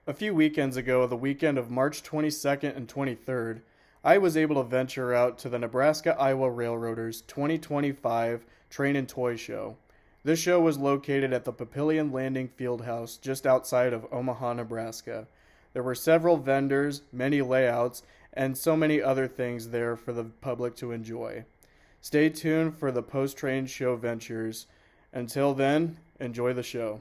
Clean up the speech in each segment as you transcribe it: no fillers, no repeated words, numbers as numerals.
A few weekends ago, the weekend of March 22nd and 23rd, I was able to venture out to the Nebraska-Iowa Railroaders 2025 Train and Toy Show. This show was located at the Papillion Landing Fieldhouse just outside of Omaha, Nebraska. There were several vendors, many layouts, and so many other things there for the public to enjoy. Stay tuned for the post-train show ventures. Until then, enjoy the show.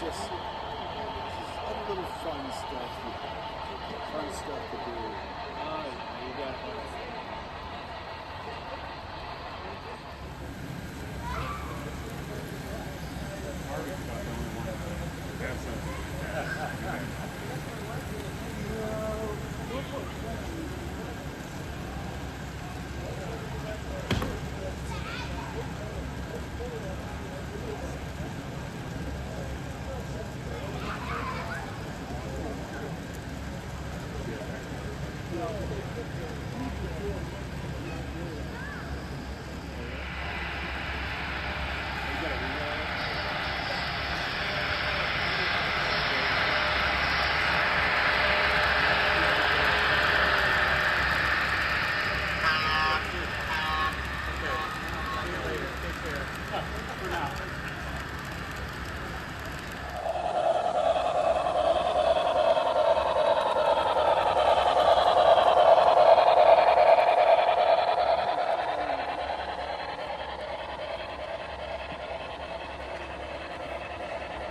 Just other little fun stuff to do. You got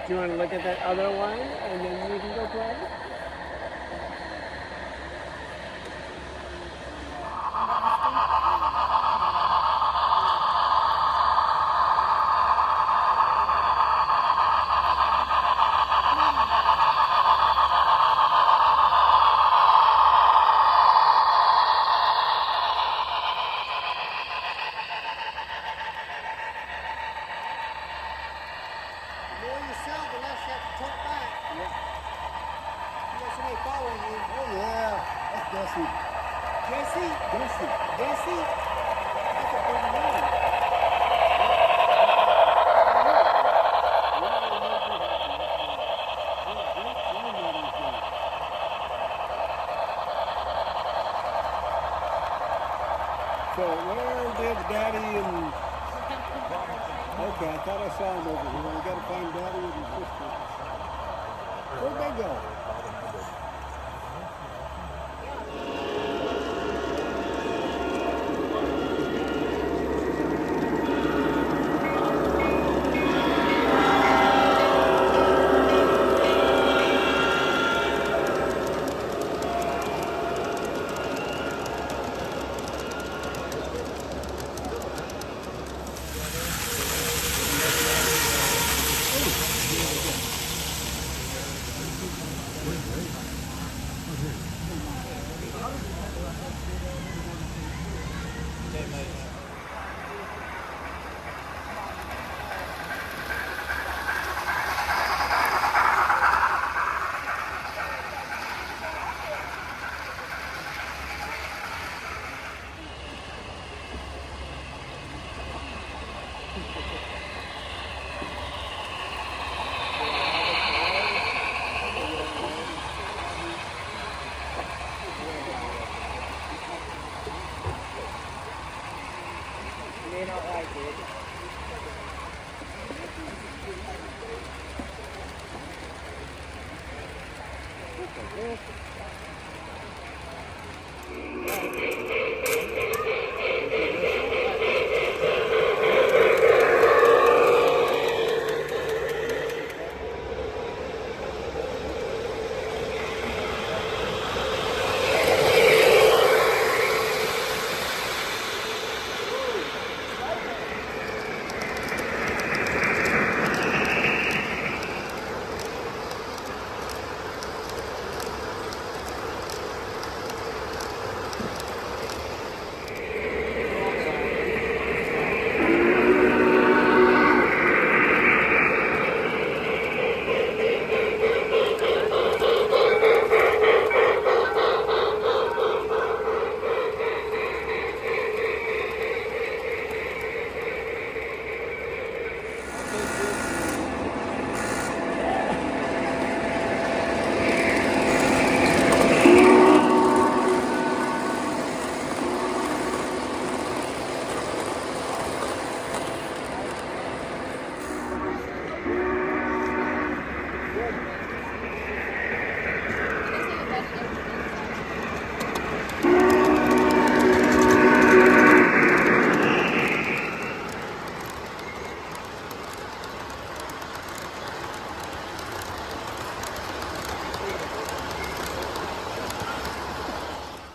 Do you want to look at that other one and then we can go play? So where did Daddy and... Okay, I thought I saw him over here. We got to find Daddy and his sister. Where'd they go?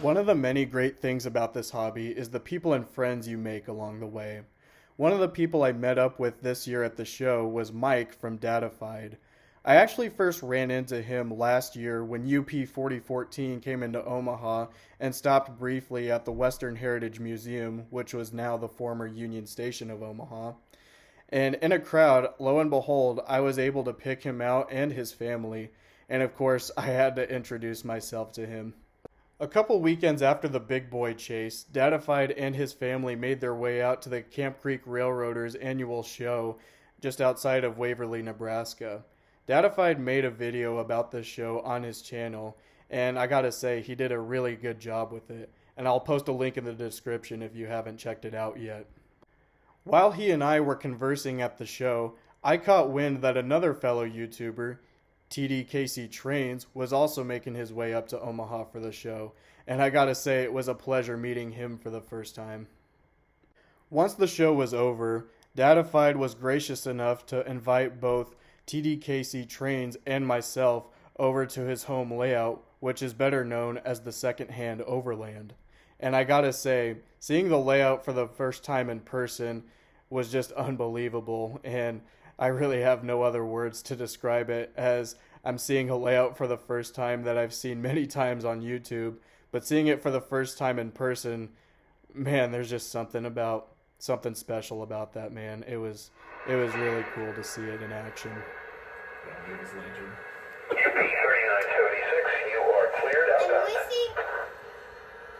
One of the many great things about this hobby is the people and friends you make along the way. One of the people I met up with this year at the show was Mike from Dadified. I actually first ran into him last year when UP 4014 came into Omaha and stopped briefly at the Western Heritage Museum, which was now the former Union Station of Omaha. And in a crowd, lo and behold, I was able to pick him out and his family. And of course, I had to introduce myself to him. A couple weekends after the Big Boy Chase, Dadified and his family made their way out to the Camp Creek Railroaders annual show just outside of Waverly, Nebraska. Dadified made a video about this show on his channel, and I gotta say, he did a really good job with it. And I'll post a link in the description if you haven't checked it out yet. While he and I were conversing at the show, I caught wind that another fellow YouTuber, TDKC Trains, was also making his way up to Omaha for the show, and I gotta say it was a pleasure meeting him for the first time. Once the show was over, Dadified was gracious enough to invite both TDKC Trains and myself over to his home layout, which is better known as the Secondhand Overland. And I gotta say, seeing the layout for the first time in person was just unbelievable, and I really have no other words to describe it, as I'm seeing a layout for the first time that I've seen many times on YouTube, but seeing it for the first time in person, man, there's just something special about that, man. It was really cool to see it in action. UP 3976, you are cleared outbound.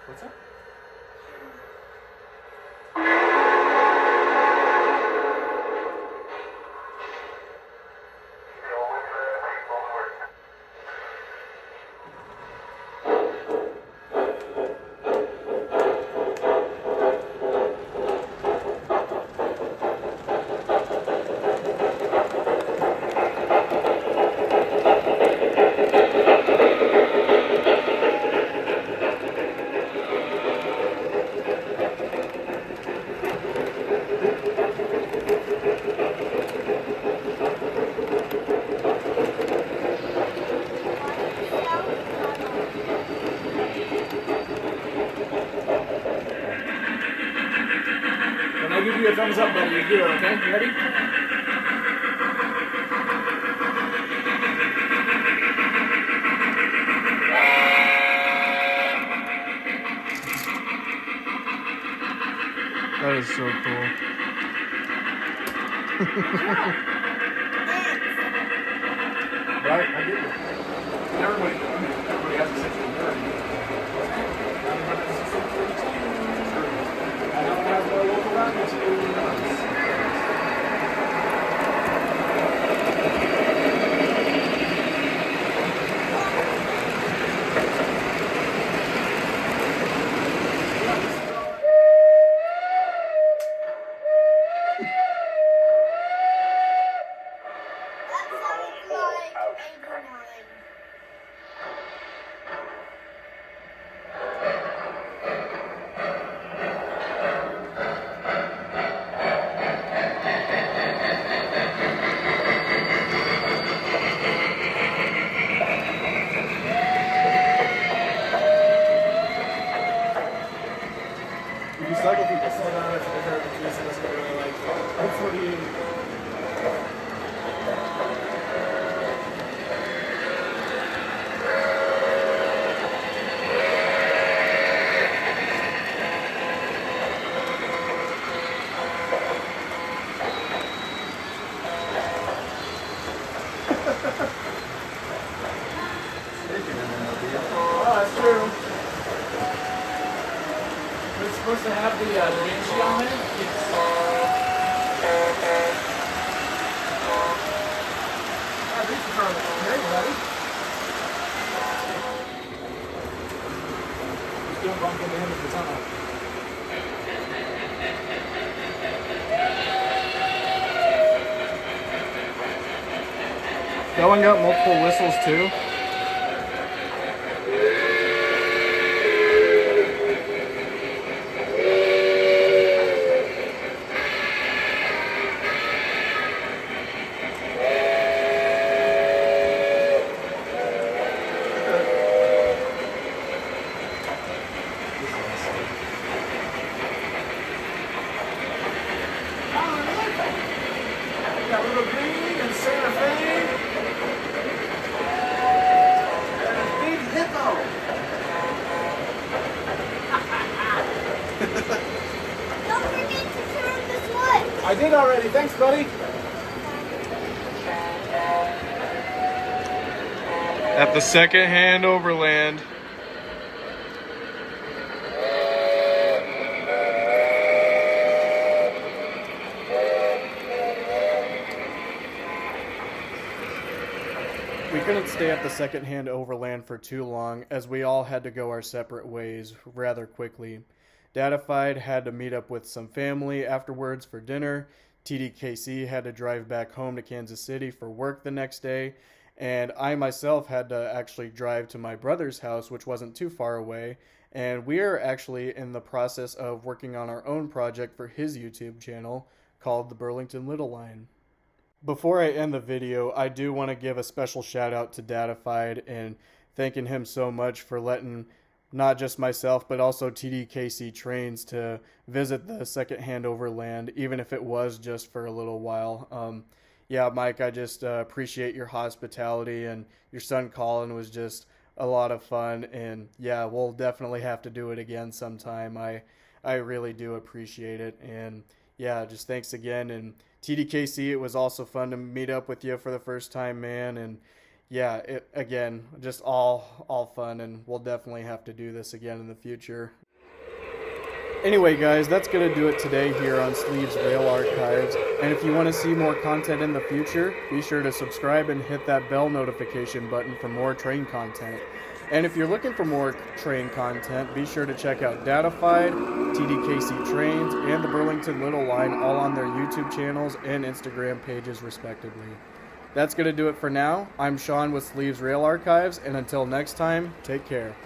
What's up? When I give you a thumbs up, buddy, you do it, okay? You ready? That is so cool. Right, I get you. Everybody has a sense of nerve. I don't have a local rocket to to have the Vinci on there? Hey, buddy. Don't bump into him at the tunnel. That one got multiple whistles too. Got little green and Santa Fe. And a big hippo. Don't forget to turn this way. I did already. Thanks, buddy. At the Secondhand Overland. We couldn't stay at the Secondhand Overland for too long, as we all had to go our separate ways rather quickly. Dadified had to meet up with some family afterwards for dinner. TDKC had to drive back home to Kansas City for work the next day. And I myself had to actually drive to my brother's house, which wasn't too far away. And we are actually in the process of working on our own project for his YouTube channel called the Burlington Little Line. Before I end the video, I do want to give a special shout out to Dadified and thanking him so much for letting not just myself but also TDKC Trains to visit the Secondhand Overland, even if it was just for a little while. Yeah, Mike, I just appreciate your hospitality, and your son Colin was just a lot of fun, and yeah, we'll definitely have to do it again sometime. I really do appreciate it, and yeah, just thanks again. And TDKC, it was also fun to meet up with you for the first time, man, and yeah, again, just all fun, and we'll definitely have to do this again in the future. Anyway, guys, that's going to do it today here on Sleeves Rail Archives. And if you want to see more content in the future, be sure to subscribe and hit that bell notification button for more train content. And if you're looking for more train content, be sure to check out Dadified, TDKC Trains, and the Burlington Little Line, all on their YouTube channels and Instagram pages, respectively. That's going to do it for now. I'm Sean with Sleeves Rail Archives, and until next time, take care.